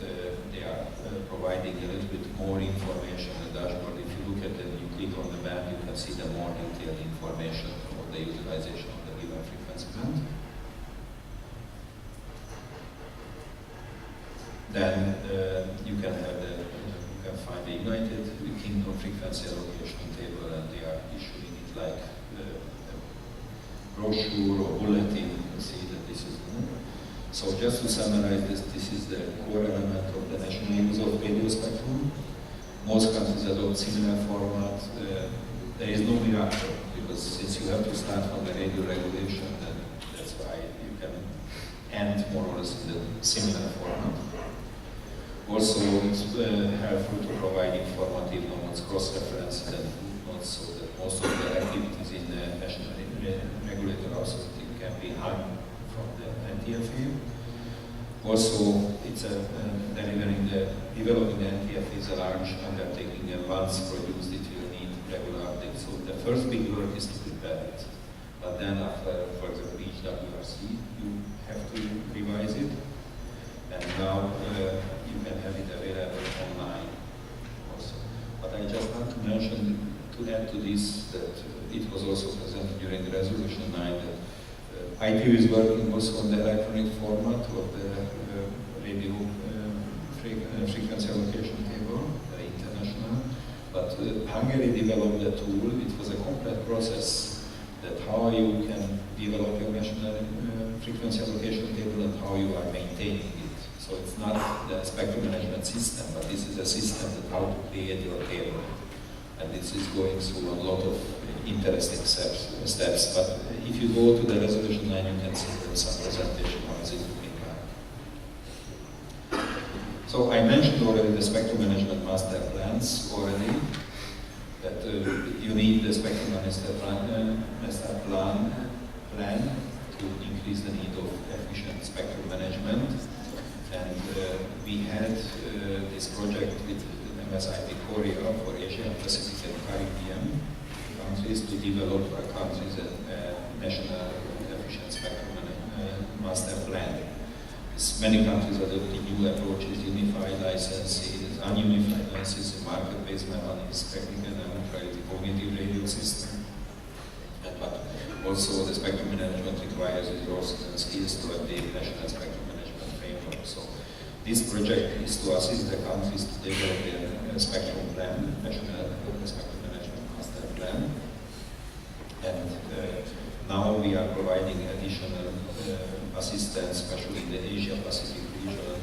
they are providing a little bit more information on the dashboard. If you look at it, you click on the band, you can see the more detailed information about the utilization of the given frequency band. Then you can have you can find the United Kingdom frequency allocation table, and they are issuing it like a brochure or bulletin. You see that this is. So just to summarize this is the core element of the national use of radio spectrum. Most countries adopt similar format. There is no miracle, because since you have to start from the radio regulation, then that's why you can end more or less in the similar format. Also, it's helpful to provide informative notes, cross-references, and footnotes, so that most of the activities in the national regulator also can be hung from the NTFA. Also, it's developing the NTFA is a large undertaking, and once produced it will need regular updates. So the first big work is to prepare it. But then after, for example, each WRC, you have to revise it. And now you can have it available online also. But I just want to mention, to add to this, that it was also presented during the Resolution 9 that ITU is working also on the electronic format of the radio frequency allocation table, international. But Hungary developed a tool. It was a complex process, that how you can develop your national frequency allocation table and how you are maintaining it. So it's not the spectrum management system, but this is a system that how to create your table. And this is going through a lot of interesting steps. But if you go to the Resolution 9, you can see there's some presentation how is it looking like. So I mentioned already the spectrum management master plans already, that you need the spectrum master plan to increase the need of efficient spectrum management. And we had this project with MSIP Korea for Asia, Pacific and Caribbean countries to develop our countries a national efficient spectrum master plan. Many countries are adopting new approaches, unified licenses, ununified licenses. inexpensive market-based mechanism, technical neutrality, cognitive radio system, and but also the spectrum management requires resources and skills to update national spectrum management framework. So this project is to assist the countries to develop their spectrum plan, national spectrum management master plan. And now we are providing additional assistance, especially in the Asia-Pacific region,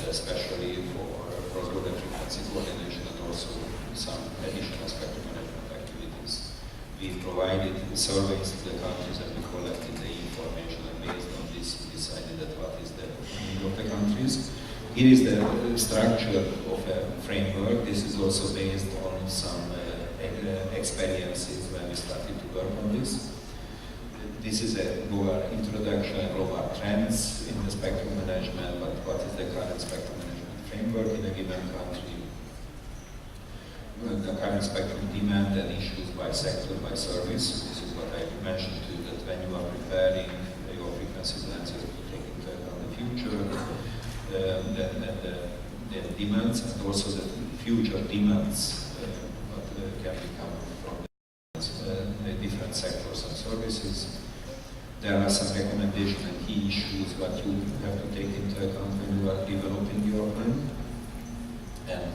especially for cross-border frequency coordination and also some additional spectrum management activities. We provided surveys to the countries and we collected the information, and based on this we decided that what is the need of the countries. Here is the structure of a framework. This is also based on some experiences when we started to work on this. This is a global introduction, global trends in the spectrum management, but what is the current spectrum management framework in a given country, the current spectrum demand and issues by sector, by service. This is what I mentioned to you, that when you are preparing your frequency plans, you have to take into account the future, the demands, and also the future demands what can become from the different sectors and services. There are some recommendations and key issues that you have to take into account when you are developing your plan. And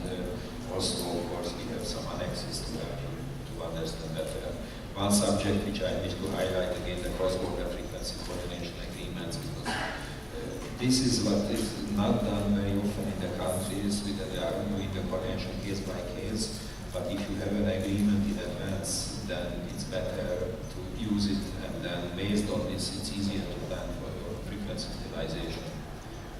also, of course, we have some annexes to help you to understand better. One subject which I wish to highlight again, the cross-border frequency coordination agreements, because this is what is not done very often in the countries, with they are doing the coordination case by case. But if you have an agreement in advance, then it's better to use it, and then based on this, it's easier to plan for your frequency utilization.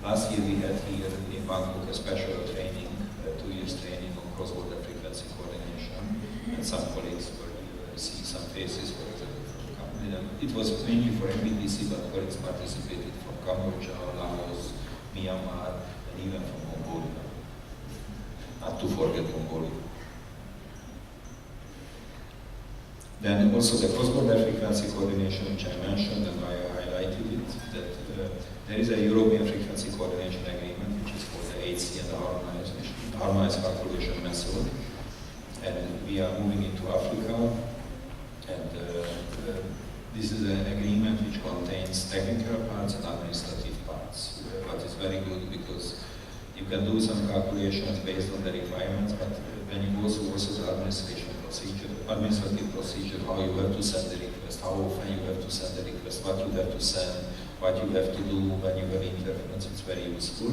Last year we had here in Bangkok a special training, 2 years training on cross-border frequency coordination, and some colleagues were seeing some faces for example from Cambodia. It was mainly for MBDC, but colleagues participated from Cambodia, Laos, Myanmar, and even from Mongolia. Not to forget Mongolia. Then also the cross-border frequency coordination, which I mentioned and I highlighted it, that there is a European frequency coordination agreement, which is called the HC and the harmonized calculation method. And we are moving into Africa, and this is an agreement which contains technical parts and administrative parts. But it's very good because you can do some calculations based on the requirements, but when you go through also the administrative procedure, how you have to send the request, how often you have to send the request, what you have to send, what you have to do when you have interference, it's very useful.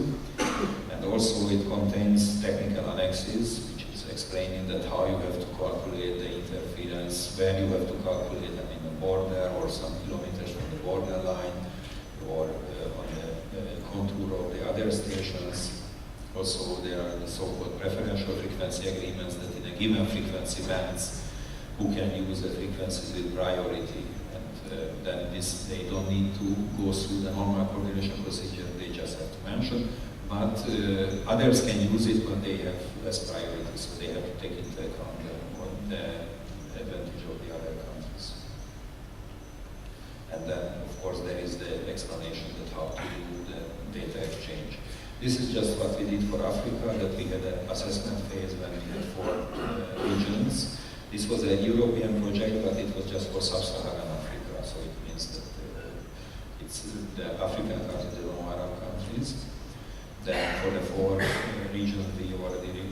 And also it contains technical annexes, which is explaining that how you have to calculate the interference, where you have to calculate them in the border or some kilometers from the border line, or on the contour of the other stations. Also, there are the so-called preferential frequency agreements that in a given frequency bands, who can use the frequencies with priority, and then they don't need to go through the normal coordination procedure, they just have to mention. But others can use it, but they have less priority, so they have to take into account the advantage of the other countries. And then, of course, there is the explanation that how to do the data exchange. This is just what we did for Africa, that we had an assessment phase when we had 4 regions. This was a European project, but it was just for sub-Saharan Africa, so it means that it's the African countries, the non-Arab countries. Then for the 4 regions, we already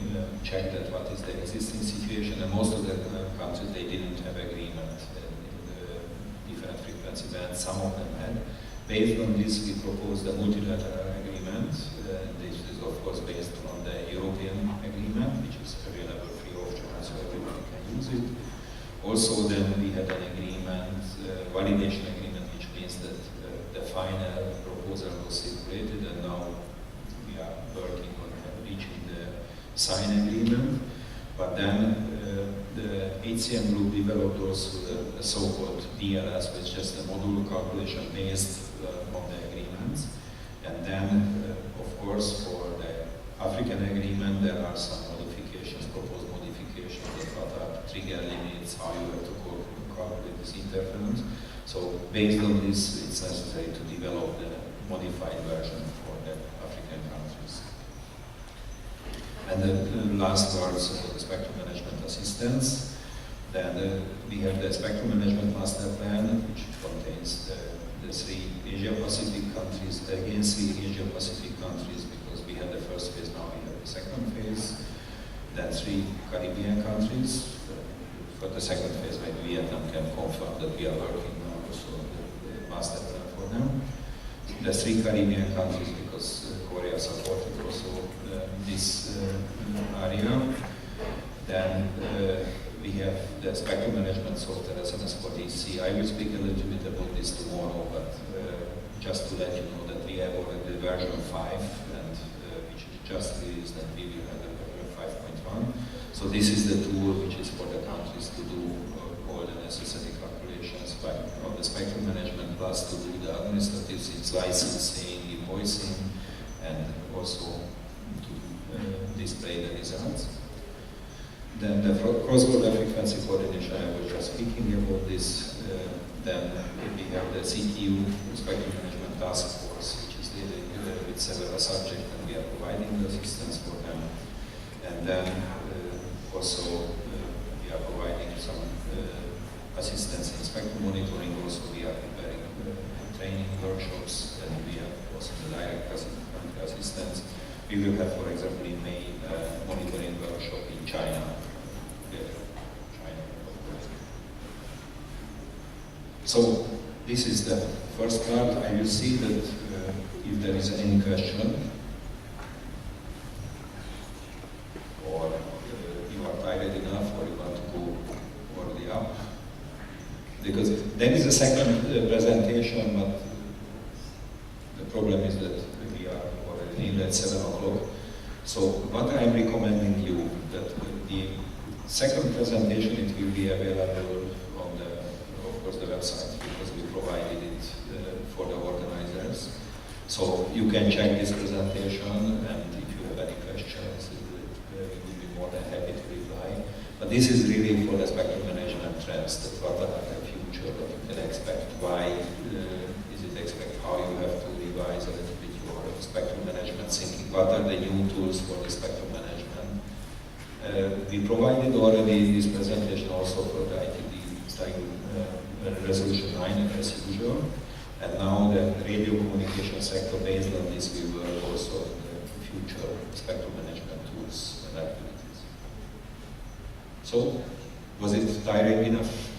checked that what is the existing situation, and most of the countries, they didn't have agreement in the different frequency bands. Some of them had. Based on this, we proposed a multilateral agreement. This is, of course, based on the European agreement, which is available free of charge, so everybody can use it. Also, then we had an agreement, validation agreement, which means that the final proposal was circulated, and now we are working on reaching the sign agreement. But then the HCM group developed also the so-called DLS, which is just a modular calculation based on the agreements. And then, of course, for the African agreement, there are some modifications, proposed modifications, that what are trigger limits, how you have to calculate this interference. So based on this, it's necessary to develop the modified version for the African countries. And the last words, the spectrum management assistance. Then we have the spectrum management master plan, which contains the 3 Asia-Pacific countries, again 3 Asia-Pacific countries, because we had the first phase, now we have the second phase. Then 3 Caribbean countries. For the second phase, like Vietnam can confirm that we are working now also the master plan for them. The 3 Caribbean countries, because Korea supported also this area. Then we have the spectrum management software SMS for DC. I will speak a little bit about this tomorrow, but just to let you know that we have already version 5, and which is just released, and we will have the version 5.1. So this is the tool which is for the countries to do all the necessary calculations of the spectrum management, plus to do the administrative things, licensing, invoicing, and also to display the results. Then the cross-border frequency coordination, I was just speaking about this. Then we have the CTU, Spectrum Management Task Force, which is dealing with several subjects, and we are providing the assistance for them. And then also we are providing some assistance in spectrum monitoring. Also we are preparing training workshops, and we have also the direct assistance. We will have, for example, in May, monitoring workshop in China. So this is the first part. I will see that if there is any question, or you are tired enough, or you want to go already up. Because there is a second presentation, but the problem is that we are already at 7 o'clock. So what I am recommending you, that the second presentation, it will be available on the, of course, the website, because we provided it for the organizers. So you can check this presentation, and if you have any questions, we will be more than happy to reply. But this is really for the spectrum management trends, that what are the future, what you can expect, why is it expect, how you have to revise a little bit your spectrum management thinking, what are the new tools for the spectrum management. We provided already this presentation also for the ITD resolution 9 as usual, and now the radio communication sector, based on this, we work also on the future spectrum management tools and activities. So, was it tiring enough?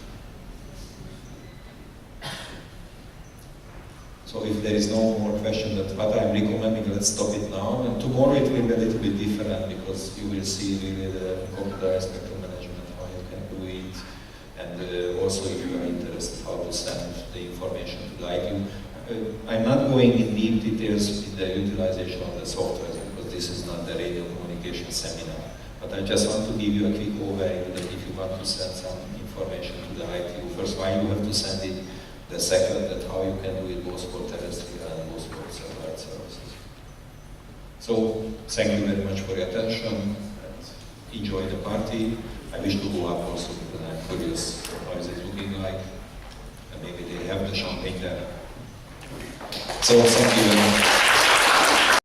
So if there is no more question, that what I'm recommending, let's stop it now. And tomorrow it will be a little bit different, because you will see really the computer spectrum management, how you can do it, and also if you are interested how to send the information to the ITU. I'm not going in deep details in the utilization of the software, because this is not the radio communication seminar. But I just want to give you a quick overview that if you want to send some information to the ITU, first why you have to send it, the second, that how you can do it both for terrestrial and both for satellite services. So, thank you very much for your attention, and enjoy the party. I wish to go up also, because I'm curious how is it looking like, and maybe they have the champagne there. So, thank you very much.